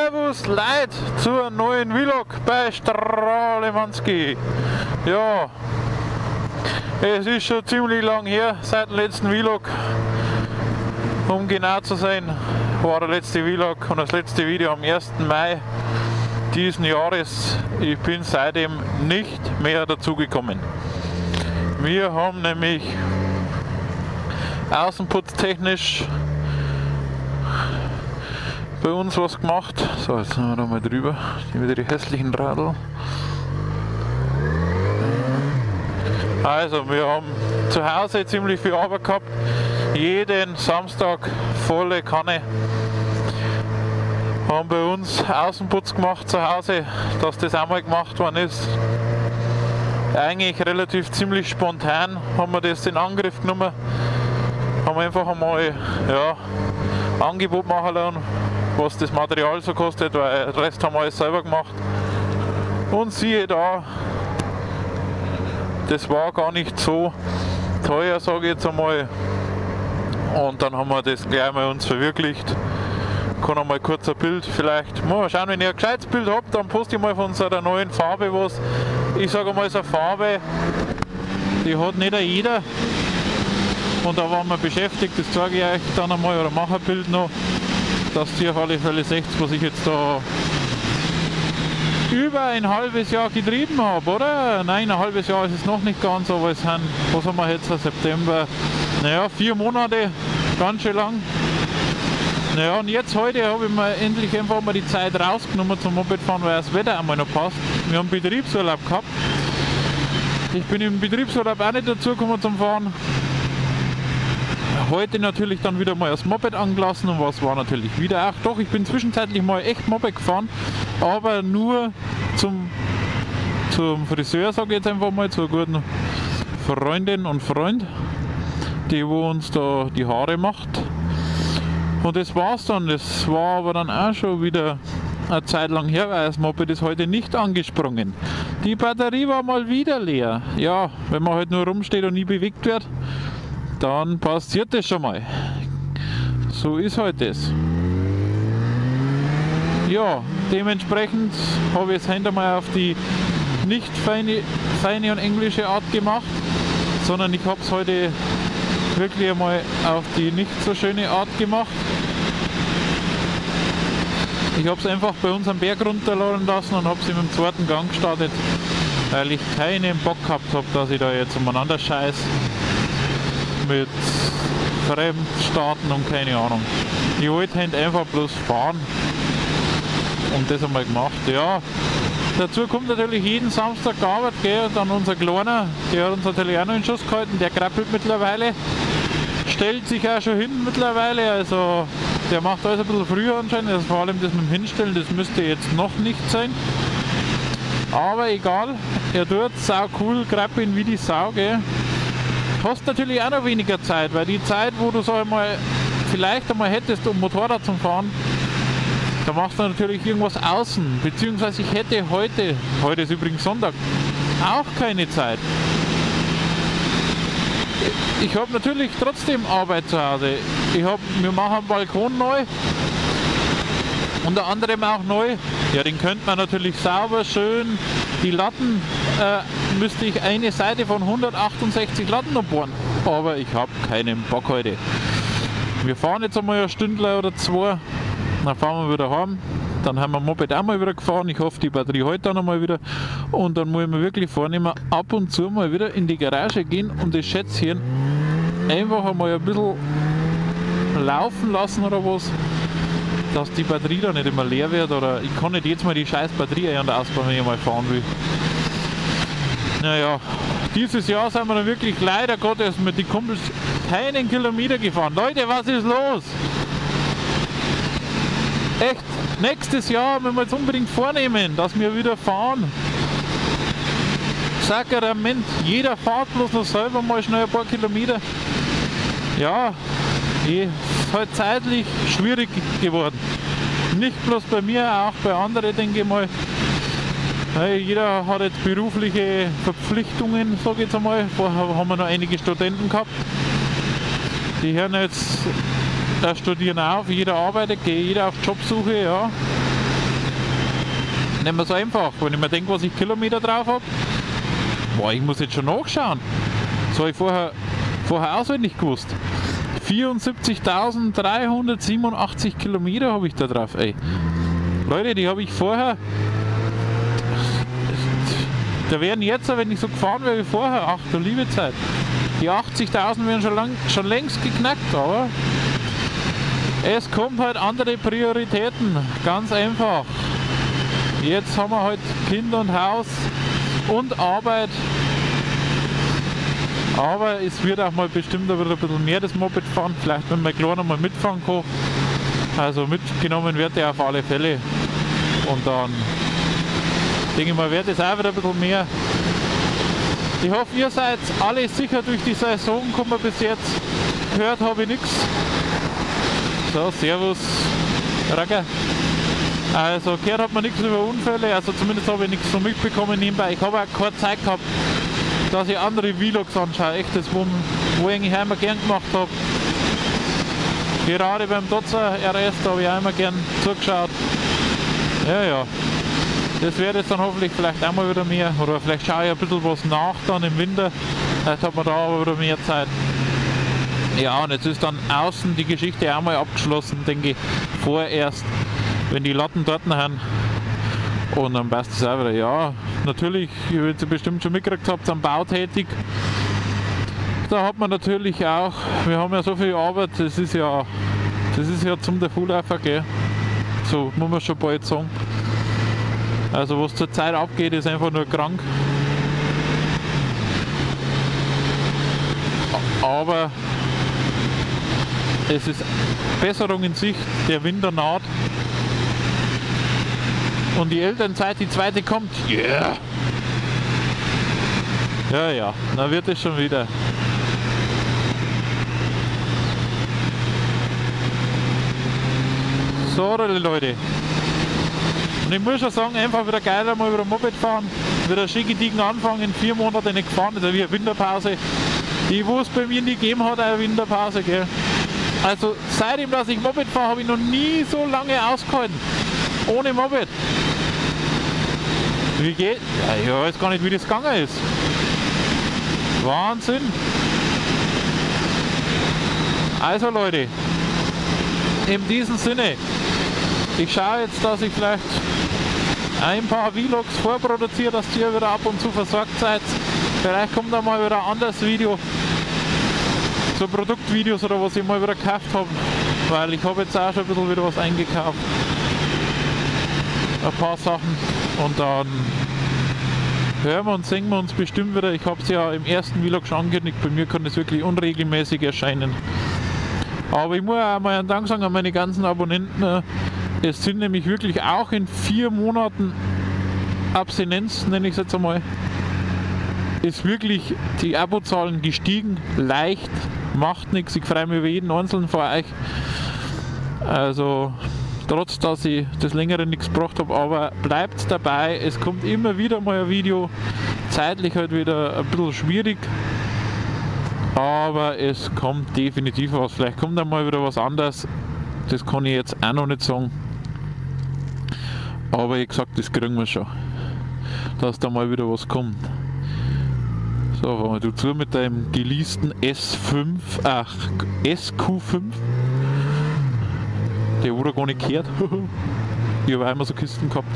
Servus Leute zur neuen Vlog bei Strahlemanski. Ja, es ist schon ziemlich lang her seit dem letzten Vlog. Um genau zu sein, war der letzte Vlog und das letzte Video am 1. Mai diesen Jahres. Ich bin seitdem nicht mehr dazugekommen. Wir haben nämlich außenputztechnisch bei uns was gemacht. So, jetzt sind wir da mal drüber. Wieder die hässlichen Radl. Also, wir haben zu Hause ziemlich viel Arbeit gehabt. Jeden Samstag volle Kanne. Haben bei uns Außenputz gemacht zu Hause, dass das einmal gemacht worden ist. Eigentlich relativ ziemlich spontan haben wir das in Angriff genommen. Haben einfach einmal Angebot machen lassen, was das Material so kostet, weil den Rest haben wir alles selber gemacht. Und siehe da, das war gar nicht so teuer, sage ich jetzt einmal. Und dann haben wir das gleich mal uns verwirklicht. Ich kann einmal kurz ein Bild vielleicht, mal schauen, wenn ihr ein gescheites Bild habt, dann poste ich mal von unserer neuen Farbe was. Ich sage mal, so eine Farbe, die hat nicht jeder. Und da waren wir beschäftigt, das zeige ich euch dann einmal oder mache ein Bild noch, dass ihr auf alle Fälle seht, was ich jetzt da über ein halbes Jahr getrieben habe, oder? Nein, ein halbes Jahr ist es noch nicht ganz, aber es sind, was haben wir jetzt, September, naja, 4 Monate, ganz schön lang. Naja, und jetzt heute habe ich mir endlich einfach mal die Zeit rausgenommen zum Mopedfahren, weil das Wetter einmal noch passt. Wir haben Betriebsurlaub gehabt. Ich bin im Betriebsurlaub auch nicht dazu gekommen zum Fahren. Heute natürlich dann wieder mal das Moped angelassen und was war natürlich wieder auch. Doch, ich bin zwischenzeitlich mal echt Moped gefahren, aber nur zum Friseur, sage ich jetzt einfach mal, zur guten Freundin und Freund, die wo uns da die Haare macht. Und das war's dann. Das war aber dann auch schon wieder eine Zeit lang her, weil das Moped ist heute nicht angesprungen. Die Batterie war mal wieder leer. Ja, wenn man halt nur rumsteht und nie bewegt wird, dann passiert das schon mal. So ist halt das. Ja, dementsprechend habe ich das Handy mal auf die nicht feine und englische Art gemacht, sondern ich habe es heute wirklich einmal auf die nicht so schöne Art gemacht. Ich habe es einfach bei uns am Berg runterladen lassen und habe es in dem zweiten Gang gestartet, weil ich keinen Bock gehabt habe, dass ich da jetzt umeinander scheiß mit Fremdstarten und keine Ahnung. Ich wollte halt einfach bloß fahren und das einmal gemacht. Ja, dazu kommt natürlich jeden Samstag gearbeitet, gell? Dann unser Kleiner, der hat uns natürlich auch noch in Schuss gehalten, der krabbelt mittlerweile, stellt sich auch schon hin mittlerweile, also der macht alles ein bisschen früher anscheinend, also vor allem das mit dem Hinstellen, das müsste jetzt noch nicht sein. Aber egal, er tut sau cool, krabbeln wie die Sau, gell? Kostet natürlich auch noch weniger Zeit, weil die Zeit, wo du sag ich mal, vielleicht einmal hättest, um Motorrad zu fahren, da machst du natürlich irgendwas außen, beziehungsweise ich hätte heute ist übrigens Sonntag, auch keine Zeit. Ich habe natürlich trotzdem Arbeit zu Hause. Wir machen einen Balkon neu, unter anderem auch neu. Ja, den könnte man natürlich sauber, schön, die Latten müsste ich eine Seite von 168 Latten noch bohren, aber ich habe keinen Bock heute. Wir fahren jetzt einmal ein Stündler oder 2, dann fahren wir wieder heim, dann haben wir Moped auch mal wieder gefahren, ich hoffe die Batterie heute auch noch mal wieder und dann muss ich mir wirklich vornehmen, ab und zu mal wieder in die Garage gehen und das Schätzchen einfach einmal ein bisschen laufen lassen oder was, dass die Batterie da nicht immer leer wird, oder ich kann nicht jetzt mal die scheiß Batterie ein- und ausbauen, wenn ich mal fahren will. Naja, dieses Jahr sind wir dann wirklich leider Gottes mit den Kumpels keinen Kilometer gefahren. Leute, was ist los? Echt, nächstes Jahr müssen wir uns unbedingt vornehmen, dass wir wieder fahren. Sakrament, jeder fährt bloß noch selber mal schnell ein paar Kilometer. Ja, ist halt zeitlich schwierig geworden. Nicht bloß bei mir, auch bei anderen, denke ich mal. Jeder hat jetzt berufliche Verpflichtungen, sage ich jetzt einmal. Vorher haben wir noch einige Studenten gehabt. Die hören jetzt, da studieren auf, jeder arbeitet, geht jeder auf Jobsuche, ja. nicht mehr so einfach. Wenn ich mir denke, was ich Kilometer drauf habe, boah, ich muss jetzt schon nachschauen. Das habe ich vorher auswendig gewusst. 74.387 Kilometer habe ich da drauf, ey. Leute, die habe ich vorher. Da wären jetzt, wenn ich so gefahren wäre wie vorher, ach du liebe Zeit. Die 80.000 wären schon längst geknackt, aber es kommt halt andere Prioritäten, ganz einfach. Jetzt haben wir halt Kind und Haus und Arbeit. Aber es wird auch mal bestimmt wieder ein bisschen mehr das Moped fahren, vielleicht wenn mein Kleiner mal mitfahren kann. Also mitgenommen wird er auf alle Fälle. Und dann denke ich mal, wird es auch wieder ein bisschen mehr. Ich hoffe, ihr seid alle sicher durch die Saison gekommen bis jetzt. Gehört habe ich nichts. So, servus, Ragger. Also gehört hat man nichts über Unfälle, also zumindest habe ich nichts so mitbekommen nebenbei. Ich habe auch keine Zeit gehabt, dass ich andere Vlogs anschaue, echt das, wo ich eigentlich einmal gern gemacht habe. Gerade beim Dotzer RS, da habe ich auch immer gern zugeschaut. Ja, das wird jetzt dann hoffentlich vielleicht auch mal wieder mehr, oder vielleicht schaue ich ein bisschen was nach dann im Winter, vielleicht hat man da aber wieder mehr Zeit. Ja, und jetzt ist dann außen die Geschichte auch mal abgeschlossen, denke ich, vorerst, wenn die Latten dort sind. Und dann passt es auch wieder. Ja, natürlich, ihr werdet es bestimmt schon mitgekriegt habt, am Bau tätig. Da hat man natürlich auch, wir haben ja so viel Arbeit, das ist ja zum der Fullaufer, gell. So muss man schon bald sagen. Also was zur Zeit abgeht, ist einfach nur krank. Aber es ist Besserung in Sicht, der Winter naht. Und die Elternzeit, die zweite kommt. Yeah! Ja, dann wird es schon wieder. So, Leute. Und ich muss schon sagen, einfach wieder geil, mal wieder Moped fahren. Wieder schön gediegen anfangen, 4 Monate nicht gefahren, das ist wie eine Winterpause. Die, wo es bei mir nie gegeben hat, eine Winterpause, gell. Also seitdem, dass ich Moped fahre, habe ich noch nie so lange ausgehalten. Ohne Moped. Wie geht? Ja, ich weiß gar nicht, wie das gegangen ist. Wahnsinn. Also Leute, in diesem Sinne, ich schaue jetzt, dass ich vielleicht ein paar Vlogs vorproduziere, dass ihr wieder ab und zu versorgt seid. Vielleicht kommt da mal wieder ein anderes Video, so Produktvideos oder was ich mal wieder gekauft habe, weil ich habe jetzt auch schon ein bisschen wieder was eingekauft. Ein paar Sachen und dann hören wir und sehen wir uns bestimmt wieder. Ich habe es ja im ersten Vlog schon angekündigt, bei mir kann es wirklich unregelmäßig erscheinen. Aber ich muss auch mal einen Dank sagen an meine ganzen Abonnenten. Es sind nämlich wirklich auch in 4 Monaten Abstinenz, nenne ich es jetzt einmal, ist wirklich die Abozahlen gestiegen, leicht, macht nichts. Ich freue mich über jeden einzelnen von euch. Also trotz, dass ich das längere nichts gebracht habe, aber bleibt dabei, es kommt immer wieder mal ein Video, zeitlich halt wieder ein bisschen schwierig, aber es kommt definitiv was, vielleicht kommt dann mal wieder was anderes, das kann ich jetzt auch noch nicht sagen, aber wie gesagt, das kriegen wir schon, dass da mal wieder was kommt. So, fahren wir du zu mit deinem geleasten SQ5. Der wurde gar nicht gehört. Ich habe einmal so Kisten gehabt.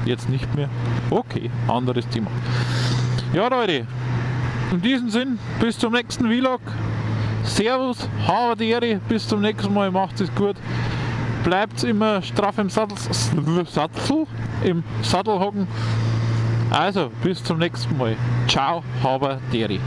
Jetzt nicht mehr. Okay, anderes Thema. Ja Leute, in diesem Sinn, bis zum nächsten Vlog. Servus, habe die Ehre, bis zum nächsten Mal, macht es gut. Bleibt immer straff im Sattel hocken. Also, bis zum nächsten Mal. Ciao, habe die Ehre.